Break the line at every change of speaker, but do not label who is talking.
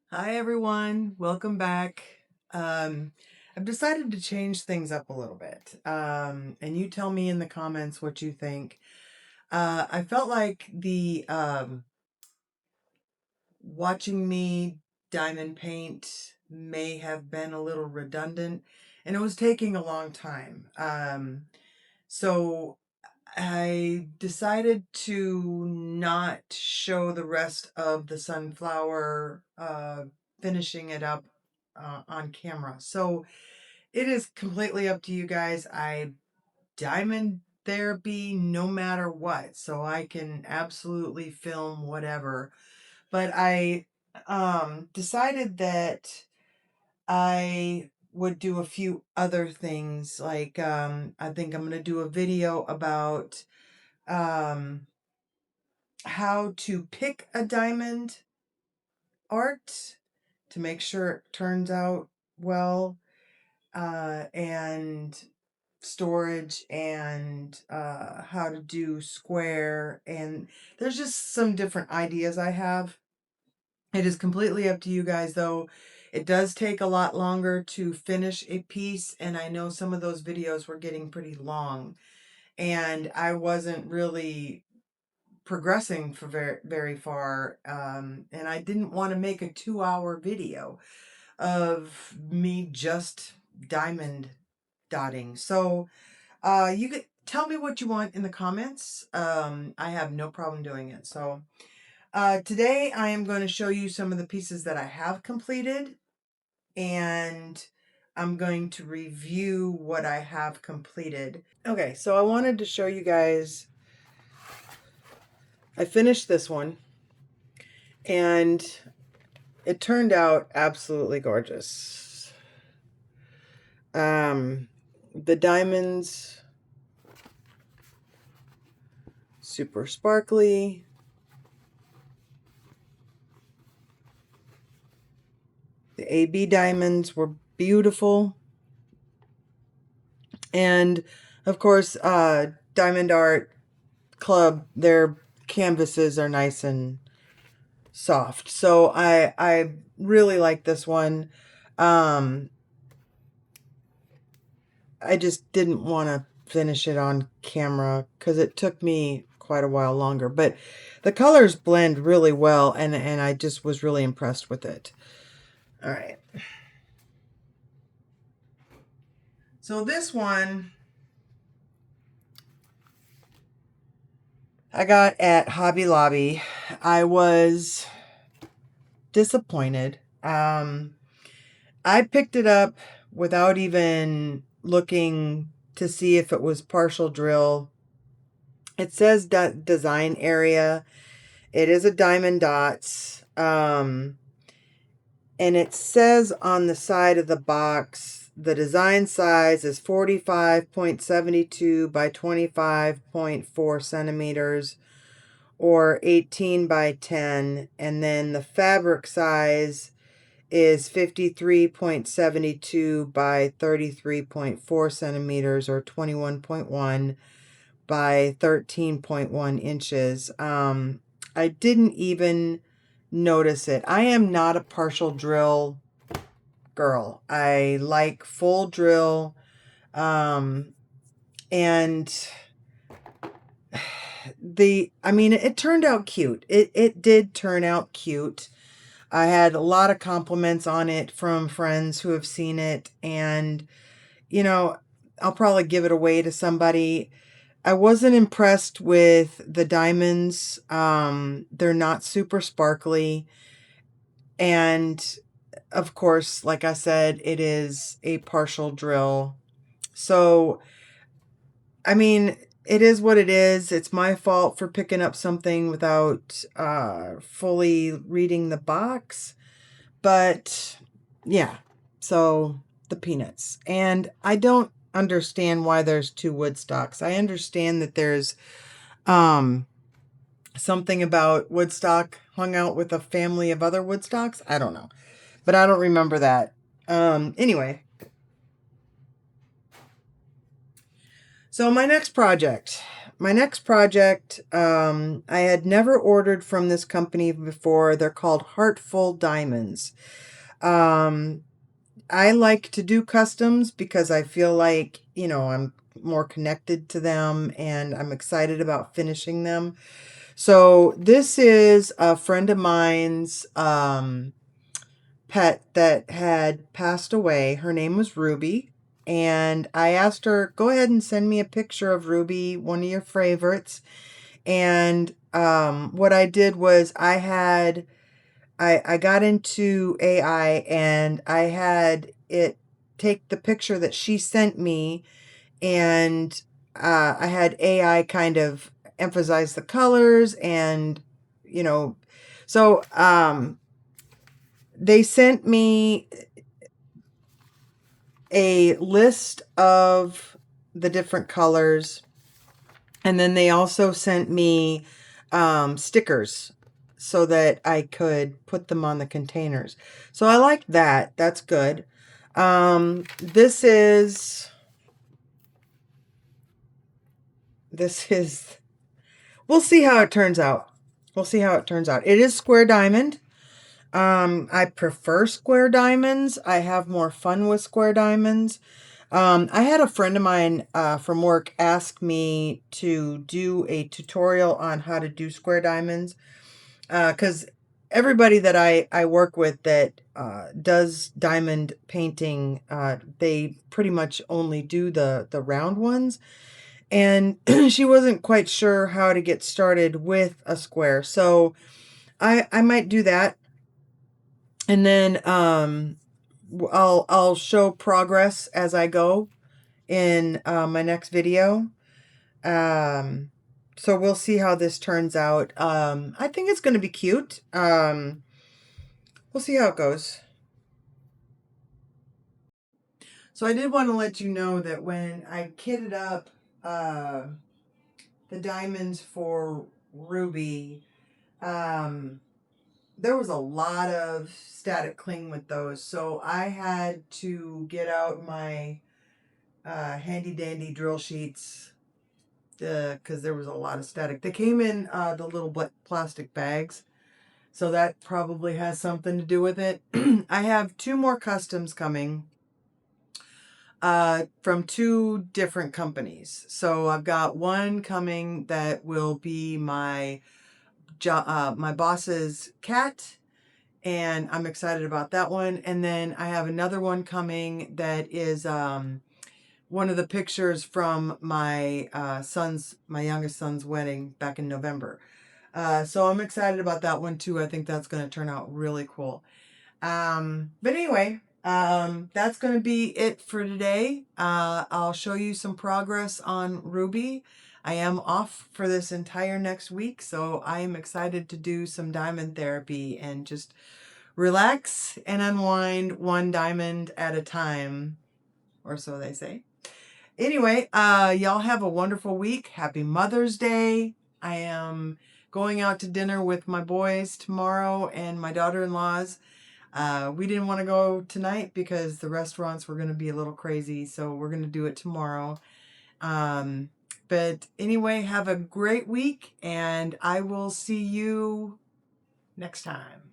Hi everyone, welcome back. I've decided to change things up a little bit. And you tell me in the comments what you think. I felt like the watching me diamond paint may have been a little redundant and it was taking a long time. So I decided to not show the rest of the sunflower finishing it up on camera. So it is completely up to you guys. I diamond therapy no matter what, so I can absolutely film whatever. But I decided that I would do a few other things. Like I think I'm going to do a video about um, how to pick a diamond art to make sure it turns out well, and storage, and how to do square, and there's just some different ideas I have. It is completely up to you guys though. It does take a lot longer to finish a piece, and I know some of those videos were getting pretty long and I wasn't really progressing for very far, and I didn't want to make a 2-hour video of me just diamond dotting. So you could tell me what you want in the comments. I have no problem doing it. So today I am going to show you some of the pieces that I have completed, and I'm going to review what I have completed. Okay, so I wanted to show you guys, I finished this one and it turned out absolutely gorgeous. The diamonds, super sparkly. The AB diamonds were beautiful. And of course, Diamond Art Club, their canvases are nice and soft. So I really like this one. I just didn't want to finish it on camera because it took me quite a while longer. But the colors blend really well, and I just was really impressed with it. All right. So this one I got at Hobby Lobby. I was disappointed. I picked it up without even looking to see if it was partial drill. It says design area. It is a diamond dots. And it says on the side of the box, the design size is 45.72 by 25.4 centimeters, or 18 by 10. And then the fabric size is 53.72 by 33.4 centimeters, or 21.1 by 13.1 inches. I didn't even notice it. I am not a partial drill girl. I like full drill. And it turned out cute. It did turn out cute. I had a lot of compliments on it from friends who have seen it, and I'll probably give it away to somebody. I wasn't impressed with the diamonds. They're not super sparkly, and of course, like I said, it is a partial drill. So, it is what it is. It's my fault for picking up something without fully reading the box. But yeah, so the peanuts. And I don't understand why there's two Woodstocks. I understand that there's something about Woodstock hung out with a family of other Woodstocks. I don't know. But I don't remember that. Anyway. So my next project. my next project, I had never ordered from this company before. They're called Heartful Diamonds. Um, I like to do customs because I feel like, I'm more connected to them and I'm excited about finishing them. So this is a friend of mine's pet that had passed away. Her name was Ruby. And I asked her, go ahead and send me a picture of Ruby, one of your favorites. And what I did was I got into AI and I had it take the picture that she sent me, and I had AI kind of emphasize the colors and, you know, so they sent me a list of the different colors, and then they also sent me stickers so that I could put them on the containers. So I like that. That's good. This is, we'll see how it turns out. We'll see how it turns out. It is square diamond. I prefer square diamonds. I have more fun with square diamonds. I had a friend of mine from work ask me to do a tutorial on how to do square diamonds, because everybody that I work with that does diamond painting, they pretty much only do the round ones. And she wasn't quite sure how to get started with a square. So I might do that. And then I'll show progress as I go in my next video. Um, so we'll see how this turns out. I think it's going to be cute. We'll see how it goes. So I did want to let you know that when I kitted up the diamonds for Ruby, um, there was a lot of static cling with those. So I had to get out my handy dandy drill sheets because there was a lot of static. They came in the little plastic bags. So that probably has something to do with it. I have 2 more customs coming from 2 different companies. So I've got one coming that will be my boss's cat, and I'm excited about that one. And then I have another one coming that is one of the pictures from my my youngest son's wedding back in November. So I'm excited about that one too. I think that's going to turn out really cool. But anyway, that's going to be it for today. I'll show you some progress on Ruby. I am off for this entire next week, so I am excited to do some diamond therapy and just relax and unwind one diamond at a time, or so they say. Anyway, y'all have a wonderful week. Happy Mother's Day. I am going out to dinner with my boys tomorrow and my daughter-in-laws. We didn't want to go tonight because the restaurants were going to be a little crazy, so we're going to do it tomorrow. But anyway, have a great week, and I will see you next time.